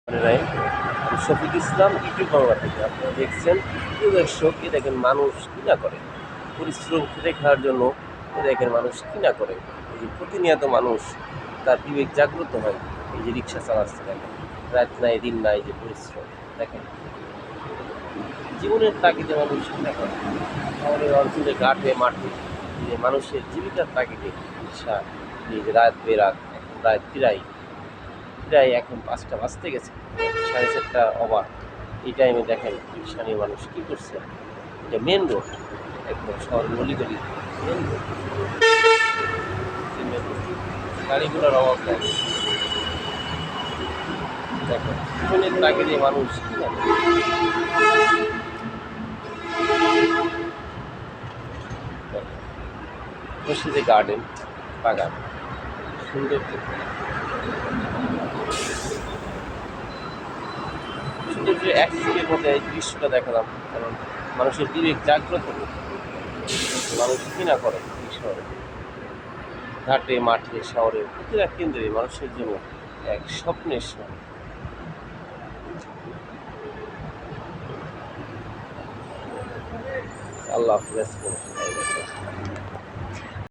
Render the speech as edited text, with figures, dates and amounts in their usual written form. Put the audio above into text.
রায় আমি শফিক ইসলাম ইউটিউব বাংলা থেকে আপনারা দেখছেন। প্রিয় দর্শক, এ দেখেন মানুষ কি না করে পরিশ্রম খেটে খাওয়ার জন্য। এ দেখেন মানুষ কি না করে, এই যে প্রতিনিয়ত মানুষ তার বিবেক জাগ্রত হয়। এই যে রিক্সা চালাচ্ছে, দেখেন রাত নাই দিন নাই, যে পরিশ্রম দেখেন জীবনের তাগিদে মানুষ কি না করে। শহরের অঞ্চলে ঘাটে মাঠে এই যে মানুষের জীবিকার তাগিদে রিক্সা, এই যে রাত বেরাত এখন প্রায় প্রায় এখন 5টা বাজতে গেছে, 4:30 ওভার। এই টাইমে দেখেন রিক্সা নিয়ে মানুষ কী করছে। এটা মেন রোড, একদম শহরের গলি মেন রোড, মেন রোড, গাড়ি ঘোড়ার অভাব নাই। দেখেন জীবনের তাগিদে মানুষ কি না করে। দেখেন বসে যে গার্ডেন বাগান সুন্দর সৌন্দর্য এক মিনিটের মধ্যে এই দৃশ্যটা দেখালাম, কারণ মানুষের বিবেক জাগ্রত হোক। মানুষ কি না করে এই শহরে, ঘাটে মাঠে শহরে প্রতিটা কেন্দ্রে মানুষের জন্য এক স্বপ্নের শহর। আল্লাহ হাফেজ।